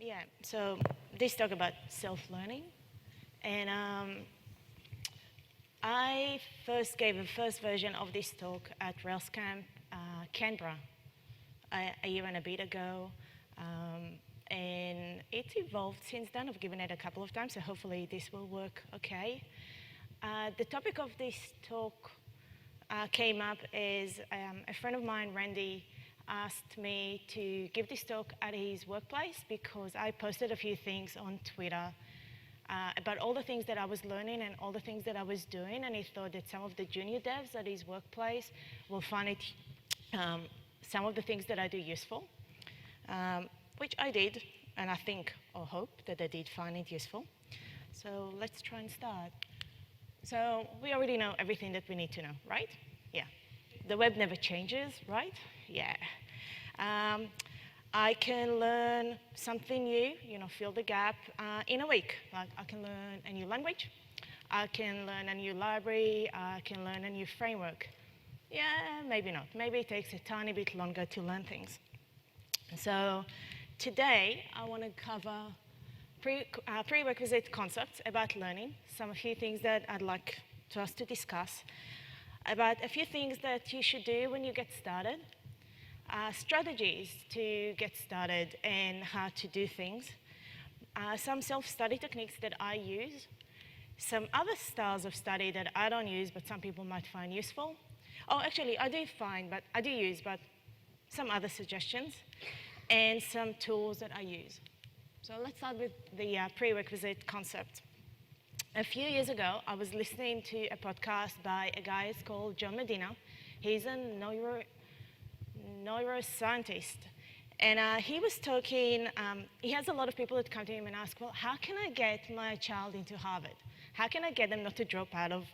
Yeah, so this talk about self-learning, and I first gave the first version of this talk at RailsCamp Canberra a year and a bit ago, and it's evolved since then. I've given it a couple of times, so hopefully this will work okay. The topic of this talk came up as a friend of mine, Randy, asked me to give this talk at his workplace because I posted a few things on Twitter about all the things that I was learning and all the things that I was doing, and he thought that some of the junior devs at his workplace will find it, some of the things that I do useful, which I did, and I think or hope that they did find it useful. So let's try and start. So we already know everything that we need to know, right? Yeah. The web never changes, right? Yeah. I can learn something new, fill the gap in a week. Like I can learn a new language, I can learn a new library, I can learn a new framework. Yeah, maybe not. Maybe it takes a tiny bit longer to learn things. So today I want to cover prerequisite concepts about learning, a few things that I'd like us to discuss, about a few things that you should do when you get started, strategies to get started and how to do things, some self-study techniques that I use, some other styles of study that I don't use but some people might find useful. Oh, actually, I do use, but some other suggestions, and some tools that I use. So let's start with the prerequisite concept. A few years ago, I was listening to a podcast by a guy called John Medina. He's a neuroscientist. And he was talking, he has a lot of people that come to him and ask, well, how can I get my child into Harvard? How can I get them not to drop out of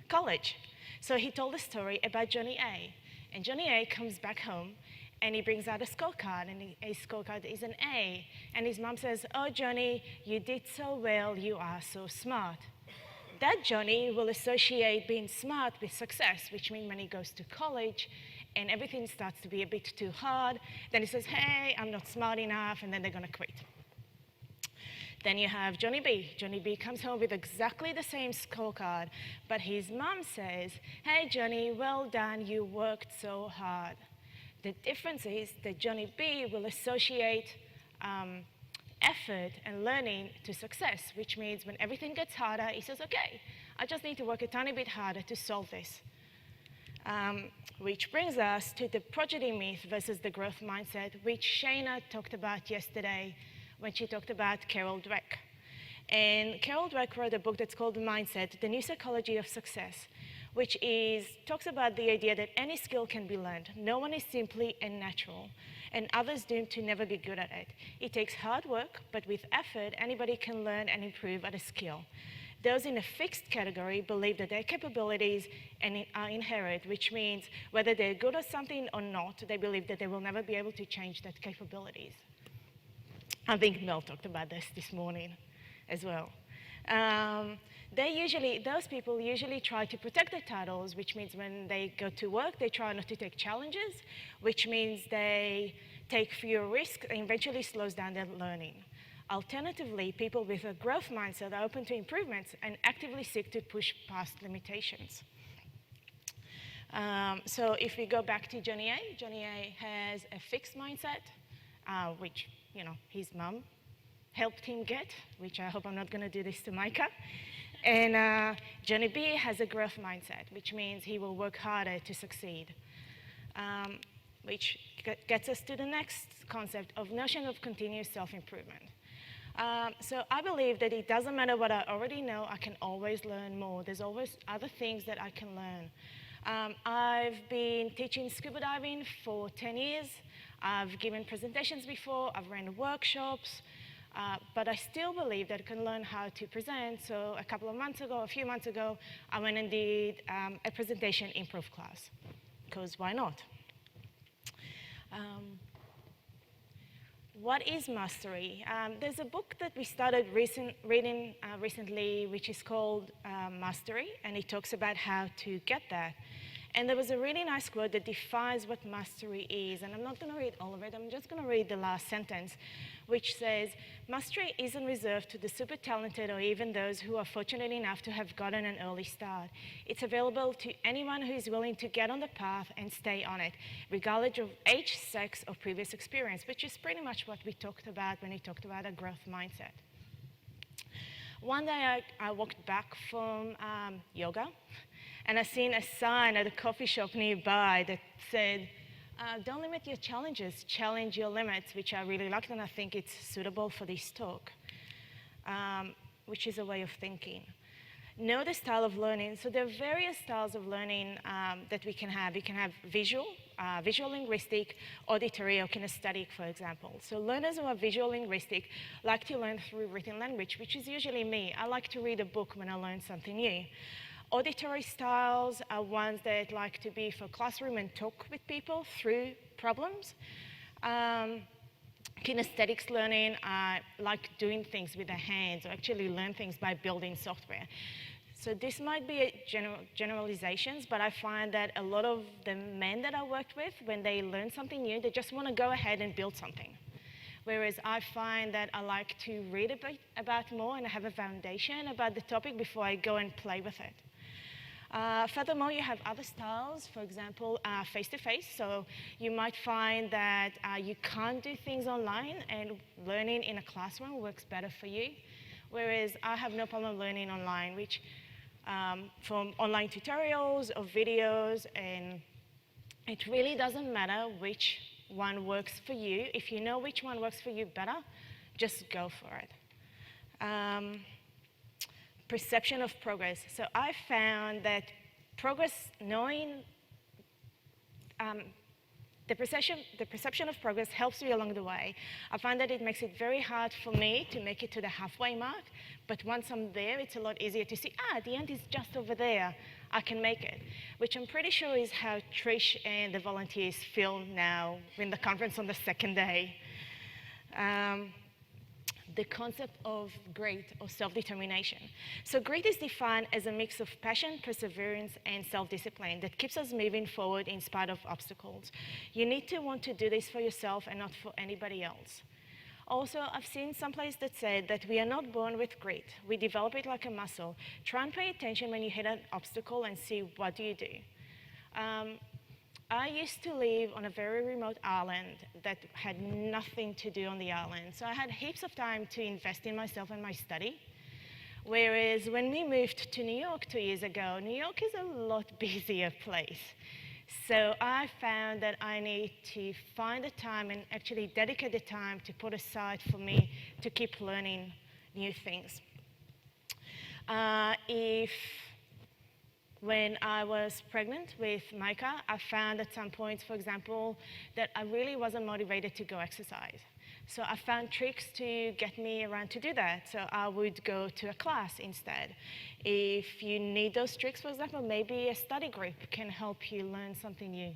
college? So he told a story about Johnny A. And Johnny A comes back home and he brings out a scorecard, and his scorecard is an A. And his mom says, oh, Johnny, you did so well, you are so smart. That Johnny will associate being smart with success, which means when he goes to college and everything starts to be a bit too hard, then he says, hey, I'm not smart enough, and then they're going to quit. Then you have Johnny B. Johnny B comes home with exactly the same scorecard, but his mom says, hey, Johnny, well done, you worked so hard. The difference is that Johnny B will associate effort and learning to success, which means when everything gets harder, he says, okay, I just need to work a tiny bit harder to solve this. Which brings us to the prodigy myth versus the growth mindset, which Shayna talked about yesterday when she talked about Carol Dweck. And Carol Dweck wrote a book that's called Mindset, The New Psychology of Success, which talks about the idea that any skill can be learned. No one is simply a natural, and others doomed to never be good at it. It takes hard work, but with effort, anybody can learn and improve at a skill. Those in a fixed category believe that their capabilities are inherent, which means whether they're good at something or not, they believe that they will never be able to change that capabilities. I think Mel talked about this morning as well. Those people usually try to protect their titles, which means when they go to work, they try not to take challenges, which means they take fewer risks and eventually slows down their learning. Alternatively, people with a growth mindset are open to improvements and actively seek to push past limitations. So if we go back to Johnny A has a fixed mindset, which his mom helped him get, which I hope I'm not going to do this to Micah. And Johnny B has a growth mindset, which means he will work harder to succeed, which gets us to the next concept of notion of continuous self-improvement. So I believe that it doesn't matter what I already know, I can always learn more. There's always other things that I can learn. I've been teaching scuba diving for 10 years. I've given presentations before, I've ran workshops, but I still believe that I can learn how to present. So a few months ago, I went and did a presentation improv class, because why not? What is mastery? There's a book that we started reading recently, which is called Mastery, and it talks about how to get that. And there was a really nice quote that defines what mastery is. And I'm not going to read all of it. I'm just going to read the last sentence, which says, mastery isn't reserved to the super talented or even those who are fortunate enough to have gotten an early start. It's available to anyone who is willing to get on the path and stay on it, regardless of age, sex, or previous experience, which is pretty much what we talked about when we talked about a growth mindset. One day I walked back from yoga, and I seen a sign at a coffee shop nearby that said, don't limit your challenges, challenge your limits, which I really liked, and I think it's suitable for this talk, which is a way of thinking. Know the style of learning. So there are various styles of learning that we can have. We can have visual, visual linguistic, auditory, or kinesthetic, for example. So learners who are visual linguistic like to learn through written language, which is usually me. I like to read a book when I learn something new. Auditory styles are ones that like to be for classroom and talk with people through problems. Kinesthetics learning like doing things with their hands, or actually learn things by building software. So this might be generalizations, but I find that a lot of the men that I worked with, when they learn something new, they just want to go ahead and build something. Whereas I find that I like to read a bit about more and have a foundation about the topic before I go and play with it. Furthermore, you have other styles, for example, face-to-face. So you might find that you can't do things online, and learning in a classroom works better for you. Whereas I have no problem learning online, which from online tutorials or videos, and it really doesn't matter which one works for you. If you know which one works for you better, just go for it. Perception of progress. So I found that progress, knowing the perception of progress helps you along the way. I find that it makes it very hard for me to make it to the halfway mark, but once I'm there, it's a lot easier to see, the end is just over there. I can make it, which I'm pretty sure is how Trish and the volunteers feel now in the conference on the second day. The concept of grit or self-determination. So grit is defined as a mix of passion, perseverance, and self-discipline that keeps us moving forward in spite of obstacles. You need to want to do this for yourself and not for anybody else. Also, I've seen some place that said that we are not born with grit. We develop it like a muscle. Try and pay attention when you hit an obstacle and see what do you do. I used to live on a very remote island that had nothing to do on the island. So I had heaps of time to invest in myself and my study. Whereas when we moved to New York 2 years ago, New York is a lot busier place. So I found that I need to find the time and actually dedicate the time to put aside for me to keep learning new things. When I was pregnant with Micah, I found at some points, for example, that I really wasn't motivated to go exercise. So I found tricks to get me around to do that. So I would go to a class instead. If you need those tricks, for example, maybe a study group can help you learn something new.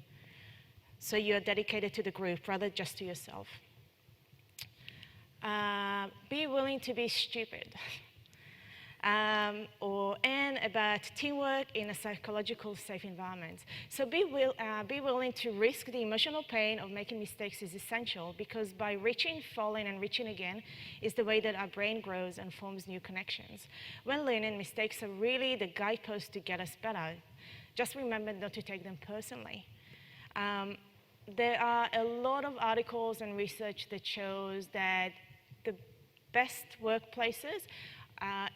So you're dedicated to the group rather just to yourself. Be willing to be stupid. And about teamwork in a psychological safe environment. So be willing to risk the emotional pain of making mistakes is essential, because by reaching, falling, and reaching again is the way that our brain grows and forms new connections. When learning, mistakes are really the guidepost to get us better. Just remember not to take them personally. There are a lot of articles and research that shows that the best workplaces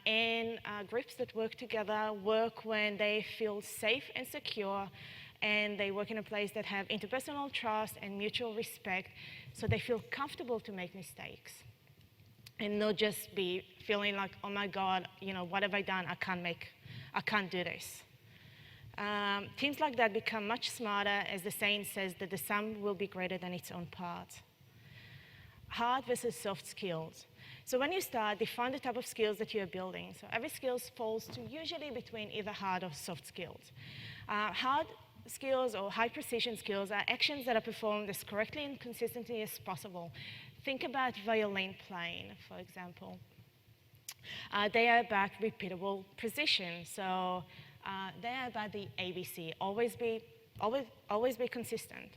and groups that work together work when they feel safe and secure, and they work in a place that have interpersonal trust and mutual respect, so they feel comfortable to make mistakes and not just be feeling like, oh my God, what have I done? I can't do this. Teams like that become much smarter, as the saying says, that the sum will be greater than its own parts. Hard versus soft skills. So when you start, define the type of skills that you're building. So every skill falls to usually between either hard or soft skills. Hard skills or high precision skills are actions that are performed as correctly and consistently as possible. Think about violin playing, for example. They are about repeatable precision. So they are about the ABC. Always be always be consistent.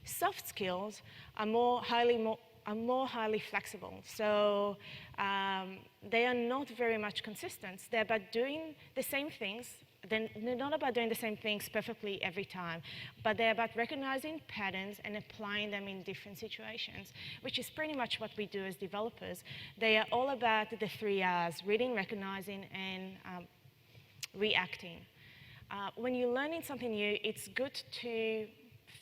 Soft skills are more highly flexible. So they are not very much consistent. They're about doing the same things. They're not about doing the same things perfectly every time, but they're about recognizing patterns and applying them in different situations, which is pretty much what we do as developers. They are all about the 3 R's: reading, recognizing, and reacting. When you're learning something new, it's good to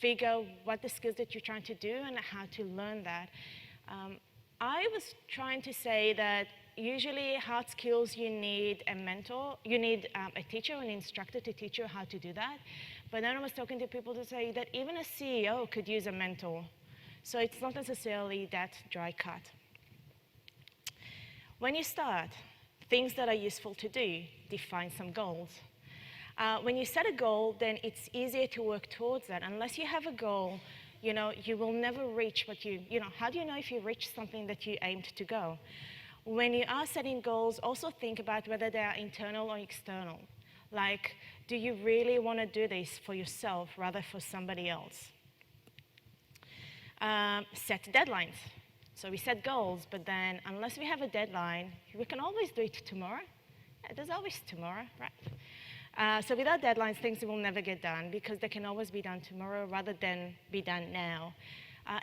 figure what the skills that you're trying to do and how to learn that. I was trying to say that usually hard skills, you need a mentor, you need a teacher, an instructor to teach you how to do that. But then I was talking to people to say that even a CEO could use a mentor. So it's not necessarily that dry cut. When you start, things that are useful to do, define some goals. When you set a goal, then it's easier to work towards that. Unless you have a goal, you will never reach what how do you know if you reach something that you aimed to go? When you are setting goals, also think about whether they are internal or external. Like, do you really want to do this for yourself rather for somebody else? Set deadlines. So we set goals, but then unless we have a deadline, we can always do it tomorrow. Yeah, there's always tomorrow, right? So without deadlines, things will never get done because they can always be done tomorrow rather than be done now.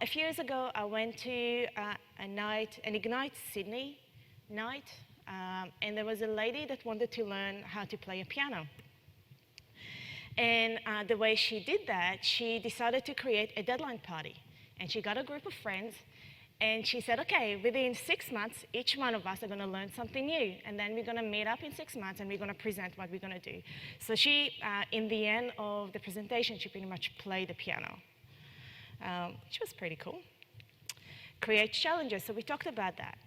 A few years ago, I went to an Ignite Sydney night, and there was a lady that wanted to learn how to play a piano. And the way she did that, she decided to create a deadline party. And she got a group of friends, and she said, okay, within 6 months, each one of us are going to learn something new. And then we're going to meet up in 6 months, and we're going to present what we're going to do. So she, in the end of the presentation, she pretty much played the piano, which was pretty cool. Create challenges. So we talked about that.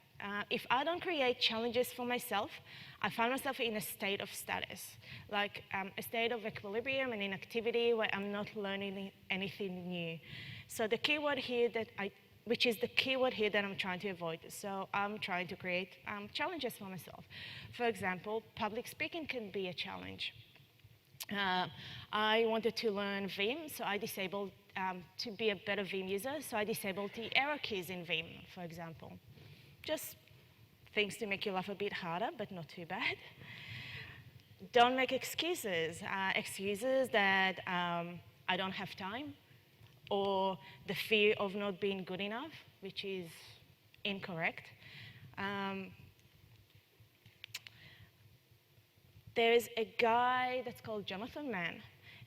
If I don't create challenges for myself, I find myself in a state of status, like a state of equilibrium and inactivity where I'm not learning anything new. So the keyword here which is the keyword here that I'm trying to avoid. So I'm trying to create challenges for myself. For example, public speaking can be a challenge. I wanted to learn Vim, so I disabled, to be a better Vim user, so I disabled the arrow keys in Vim, for example. Just things to make you laugh a bit harder, but not too bad. Don't make excuses. Excuses that I don't have time, or the fear of not being good enough, which is incorrect. There's a guy that's called Jonathan Mann,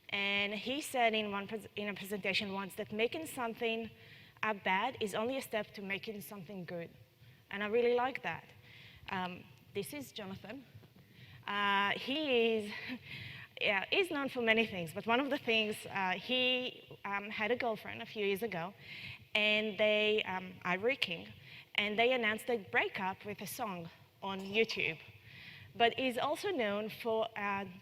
and he said in a presentation once that making something bad is only a step to making something good. And I like that. This is Jonathan. He is known for many things, but one of the things, he had a girlfriend a few years ago, and they, Ivory King, and they announced a breakup with a song on YouTube. But he's also known for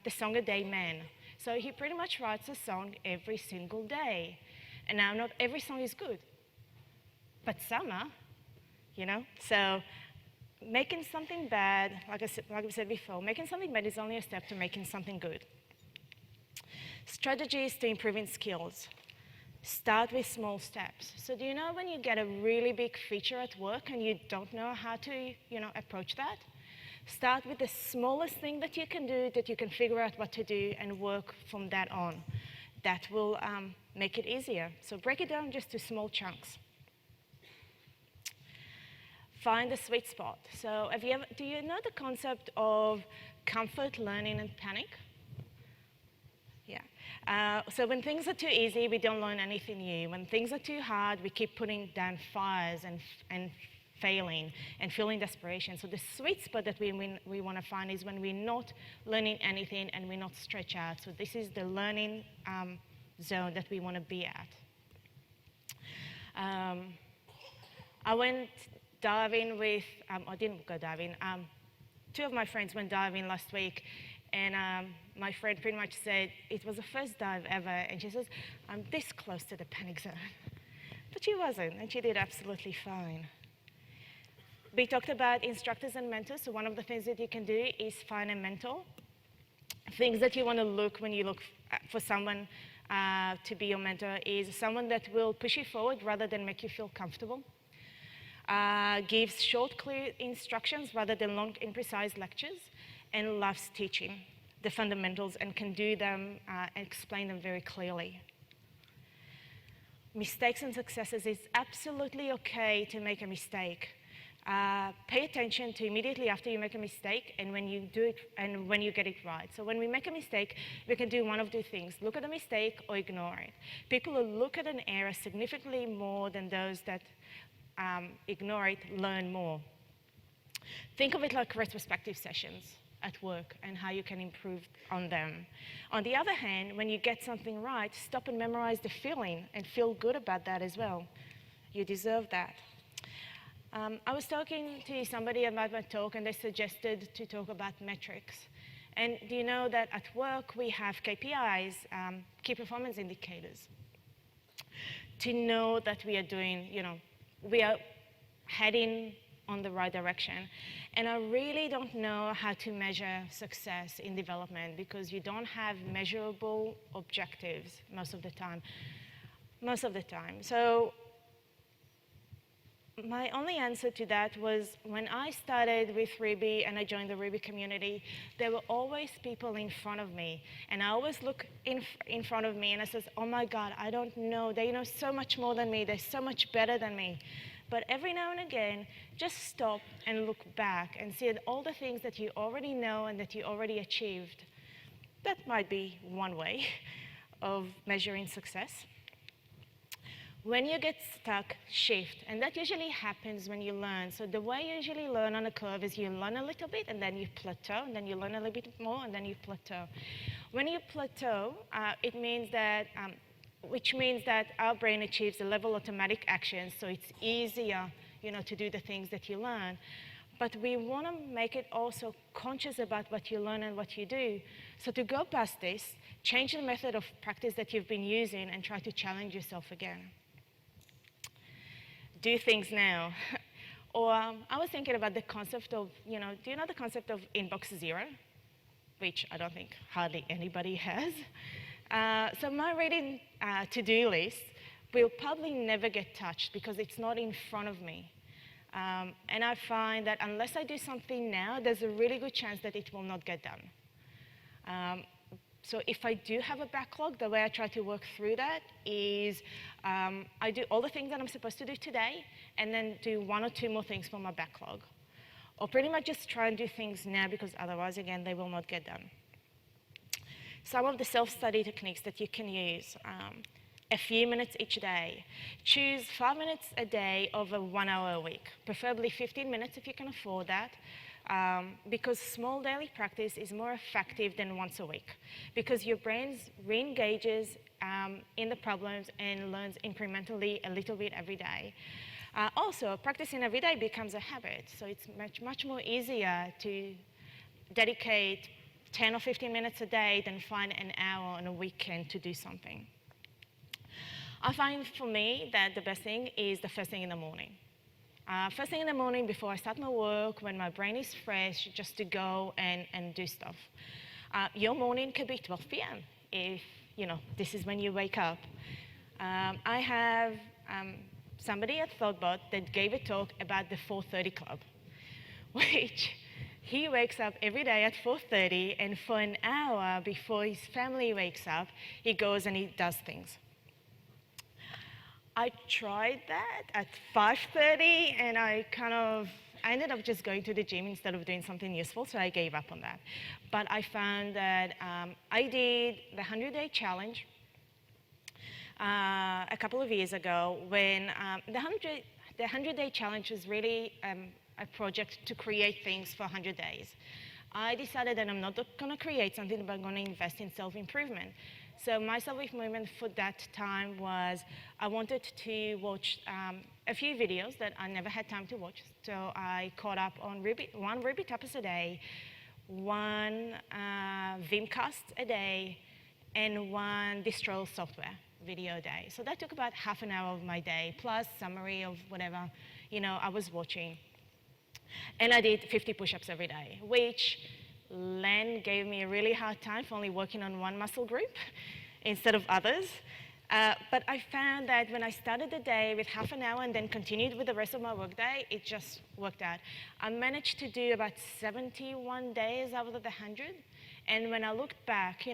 the Song a Day Man. So he pretty much writes a song every single day. And now not every song is good, but some are, So making something bad, like we said before, making something bad is only a step to making something good. Strategies to improving skills. Start with small steps. So do you know when you get a really big feature at work and you don't know how to, approach that? Start with the smallest thing that you can do, that you can figure out what to do and work from that on. That will make it easier. So break it down just to small chunks. Find the sweet spot. So do you know the concept of comfort, learning, and panic? Yeah. So when things are too easy, we don't learn anything new. When things are too hard, we keep putting down fires and failing and feeling desperation. So the sweet spot that we want to find is when we're not learning anything and we're not stretched out. So this is the learning zone that we want to be at. I went diving with, I didn't go diving, two of my friends went diving last week, and my friend pretty much said it was the first dive ever, and she says, I'm this close to the panic zone. But she wasn't, and she did absolutely fine. We talked about instructors and mentors, so one of the things that you can do is find a mentor. Things that you want to look when you look for someone to be your mentor is someone that will push you forward rather than make you feel comfortable. Gives short, clear instructions rather than long, imprecise lectures, and loves teaching the fundamentals and can do them and explain them very clearly. Mistakes and successes, it's absolutely okay to make a mistake. Pay attention to immediately after you make a mistake and when you do it and when you get it right. So when we make a mistake, we can do one of two things: look at the mistake or ignore it. People who look at an error significantly more than those that ignore it learn more. Think of it like retrospective sessions at work and how you can improve on them. On the other hand, when you get something right, stop and memorize the feeling and feel good about that as well. You deserve that. I was talking to somebody about my talk and they suggested to talk about metrics. And do you know that at work we have KPIs, key performance indicators, to know that we are doing, we are heading on the right direction. And I really don't know how to measure success in development because you don't have measurable objectives most of the time. So my only answer to that was when I started with Ruby and I joined the Ruby community, there were always people in front of me. And I always look in front of me and I says, oh my God, I don't know. They know so much more than me. They're so much better than me. But every now and again, just stop and look back and see all the things that you already know and that you already achieved. That might be one way of measuring success. When you get stuck, shift. And that usually happens when you learn. So the way you usually learn on a curve is you learn a little bit and then you plateau, and then you learn a little bit more and then you plateau. When you plateau, it means that which means that our brain achieves a level of automatic action, so it's easier, to do the things that you learn. But we want to make it also conscious about what you learn and what you do. So to go past this, change the method of practice that you've been using and try to challenge yourself again. Do things now. Or I was thinking about the concept of, do you know the concept of inbox zero? Which I don't think hardly anybody has. So my reading to-do list will probably never get touched because it's not in front of me. And I find that unless I do something now, there's a really good chance that it will not get done. So if I do have a backlog, the way I try to work through that is I do all the things that I'm supposed to do today and then do one or two more things for my backlog. Or pretty much just try and do things now because otherwise, again, they will not get done. Some of the self-study techniques that you can use, a few minutes each day. Choose 5 minutes a day over 1 hour a week, preferably 15 minutes if you can afford that, because small daily practice is more effective than once a week, because your brain re-engages in the problems and learns incrementally a little bit every day. Also, practicing every day becomes a habit, so it's much more easier to dedicate 10 or 15 minutes a day than find an hour on a weekend to do something. I find for me that the best thing is the first thing in the morning. First thing in the morning before I start my work, when my brain is fresh, just to go and do stuff. Your morning could be 12 p.m. if this is when you wake up. I have somebody at Thoughtbot that gave a talk about the 4:30 Club, which he wakes up every day at 4:30, and for an hour before his family wakes up, he goes and he does things. I tried that at 5:30, and I ended up just going to the gym instead of doing something useful, so I gave up on that. But I found that I did the 100-day challenge a couple of years ago when the 100-day challenge was really a project to create things for 100 days. I decided that I'm not going to create something, but I'm going to invest in self-improvement. So my self-improvement for that time was I wanted to watch a few videos that I never had time to watch. So I caught up on one Ruby topics a day, one Vimcast a day, and one distro software video a day. So that took about half an hour of my day, plus summary of whatever I was watching. And I did 50 push-ups every day, which Len gave me a really hard time for only working on one muscle group instead of others. But I found that when I started the day with half an hour and then continued with the rest of my workday, it just worked out. I managed to do about 71 days out of the 100. And when I looked back,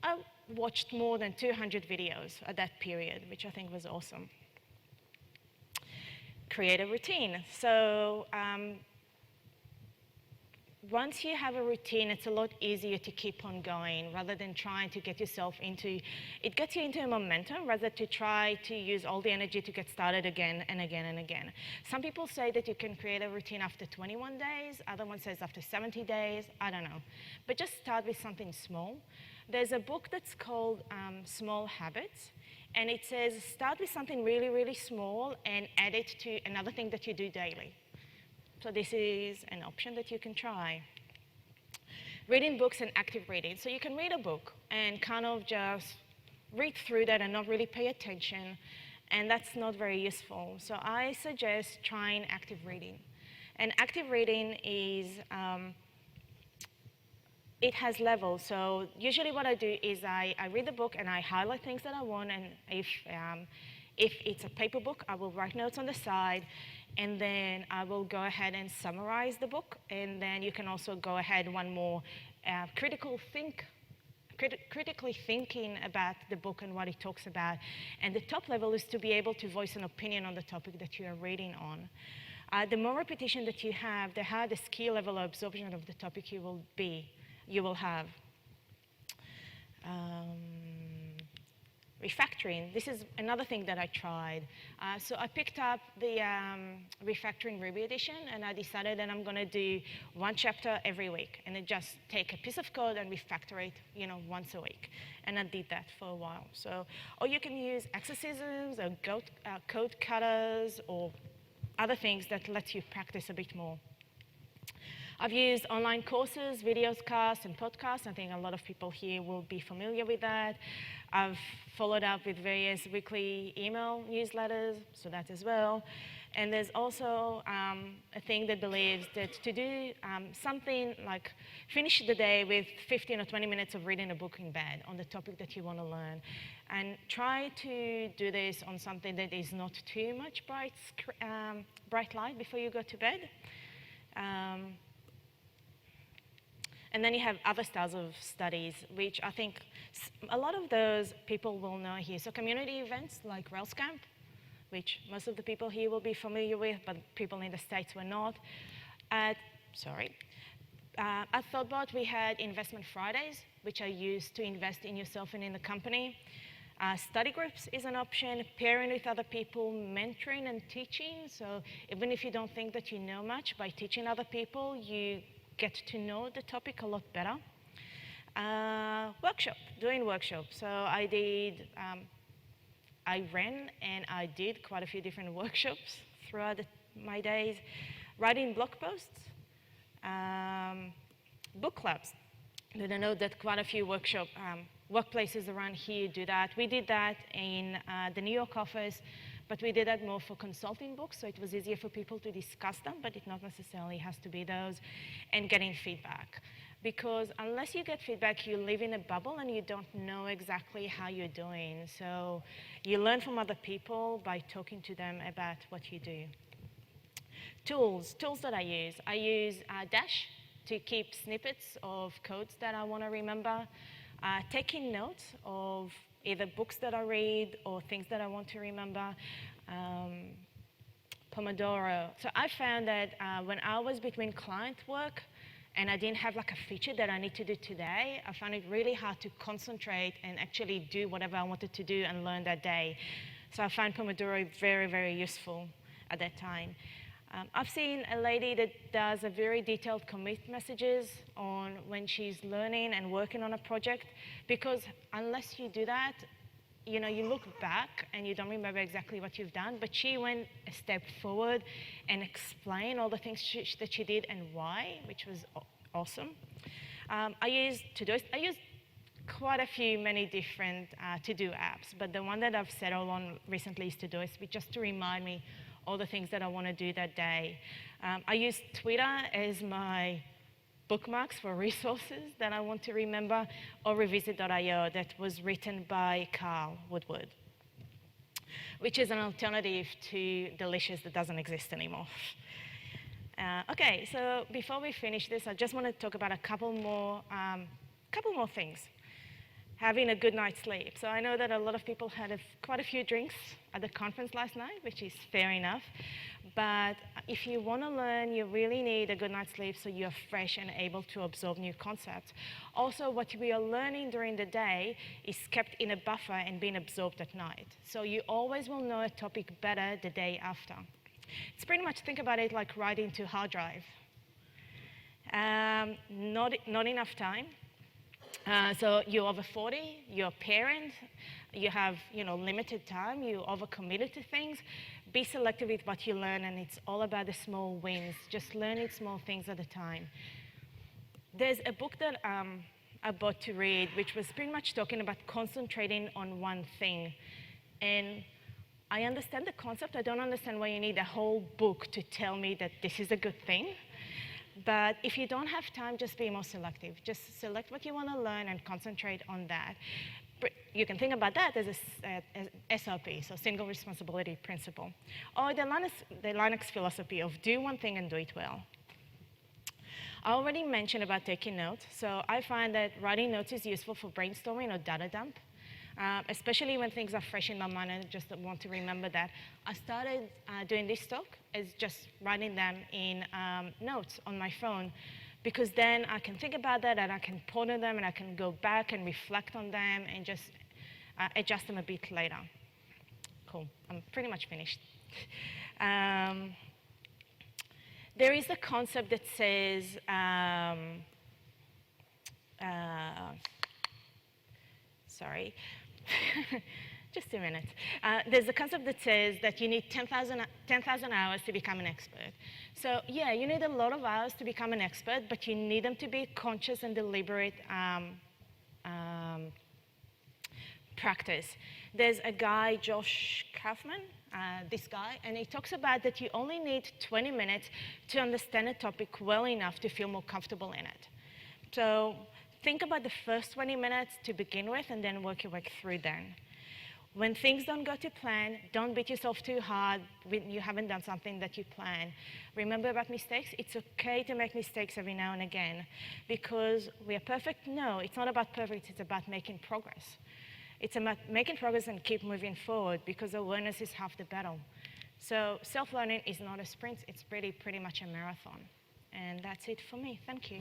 I watched more than 200 videos at that period, which I think was awesome. Create a routine. So once you have a routine, it's a lot easier to keep on going rather than trying to get yourself into, it gets you into a momentum rather to try to use all the energy to get started again and again and again. Some people say that you can create a routine after 21 days, other one says after 70 days, I don't know. But just start with something small. There's a book that's called Small Habits, and it says start with something really, really small and add it to another thing that you do daily. So this is an option that you can try. Reading books and active reading. So you can read a book and kind of just read through that and not really pay attention, and that's not very useful. So I suggest trying active reading. And active reading is, it has levels. So usually what I do is I read the book and I highlight things that I want, and if it's a paper book, I will write notes on the side, and then I will go ahead and summarize the book, and then you can also go ahead one more, critically thinking about the book and what it talks about. And the top level is to be able to voice an opinion on the topic that you are reading on. The more repetition that you have, the higher the skill level or absorption of the topic you will have. Refactoring, this is another thing that I tried. So I picked up the Refactoring Ruby edition, and I decided that I'm going to do one chapter every week, and then just take a piece of code and refactor it, once a week. And I did that for a while. So, or you can use exorcisms or code cutters or other things that let you practice a bit more. I've used online courses, videos, casts, and podcasts. I think a lot of people here will be familiar with that. I've followed up with various weekly email newsletters, so that as well. And there's also a thing that believes that to do something like finish the day with 15 or 20 minutes of reading a book in bed on the topic that you want to learn. And try to do this on something that is not too much bright light before you go to bed. And then you have other styles of studies, which I think a lot of those people will know here. So community events like Rails Camp, which most of the people here will be familiar with, but people in the States were not. At ThoughtBot, we had Investment Fridays, which I used to invest in yourself and in the company. Study groups is an option, pairing with other people, mentoring and teaching. So even if you don't think that you know much, by teaching other people, you get to know the topic a lot better. Doing workshops. So I ran and I did quite a few different workshops throughout my days. Writing blog posts, book clubs. And I know that quite a few workplaces around here do that. We did that in the New York office, but we did that more for consulting books, so it was easier for people to discuss them, but it not necessarily has to be those, and getting feedback. Because unless you get feedback, you live in a bubble and you don't know exactly how you're doing. So you learn from other people by talking to them about what you do. Tools that I use. I use Dash to keep snippets of codes that I want to remember. Taking notes of either books that I read or things that I want to remember. Pomodoro. So I found that when I was between client work and I didn't have like a feature that I need to do today, I found it really hard to concentrate and actually do whatever I wanted to do and learn that day. So I found Pomodoro very, very useful at that time. I've seen a lady that does a very detailed commit messages on when she's learning and working on a project, because unless you do that, you look back and you don't remember exactly what you've done, but she went a step forward and explained all the things that she did and why, which was awesome. I use Todoist. I use quite a few, many different to-do apps, but the one that I've settled on recently is Todoist, just to remind me all the things that I want to do that day. I use Twitter as my bookmarks for resources that I want to remember, or revisit.io that was written by Carl Woodward, which is an alternative to Delicious that doesn't exist anymore. Okay, so before we finish this, I just want to talk about a couple more things. Having a good night's sleep. So I know that a lot of people had quite a few drinks at the conference last night, which is fair enough. But if you want to learn, you really need a good night's sleep so you're fresh and able to absorb new concepts. Also, what we are learning during the day is kept in a buffer and being absorbed at night. So you always will know a topic better the day after. It's pretty much, think about it like writing to a hard drive. Not enough time. So you're over 40, you're a parent, you have limited time, you overcommitted to things. Be selective with what you learn, and it's all about the small wins. Just learning small things at a time. There's a book that I bought to read, which was pretty much talking about concentrating on one thing. And I understand the concept. I don't understand why you need a whole book to tell me that this is a good thing. But if you don't have time, just be more selective. Just select what you want to learn and concentrate on that. You can think about that as a SRP, so single responsibility principle, or the Linux philosophy of do one thing and do it well. I already mentioned about taking notes. So I find that writing notes is useful for brainstorming or data dump. Especially when things are fresh in my mind and I just want to remember that. I started doing this talk as just writing them in notes on my phone, because then I can think about that and I can ponder them and I can go back and reflect on them and just adjust them a bit later. Cool, I'm pretty much finished. There is a concept that says, sorry. Just a minute. There's a concept that says that you need 10,000 hours to become an expert. So yeah, you need a lot of hours to become an expert, but you need them to be conscious and deliberate practice. There's a guy, Josh Kaufman, this guy, and he talks about that you only need 20 minutes to understand a topic well enough to feel more comfortable in it. So think about the first 20 minutes to begin with, and then work your way through then. When things don't go to plan, don't beat yourself too hard when you haven't done something that you planned. Remember about mistakes? It's okay to make mistakes every now and again. Because we are perfect? No, it's not about perfect, it's about making progress. It's about making progress and keep moving forward, because awareness is half the battle. So self-learning is not a sprint, it's pretty much a marathon. And that's it for me. Thank you.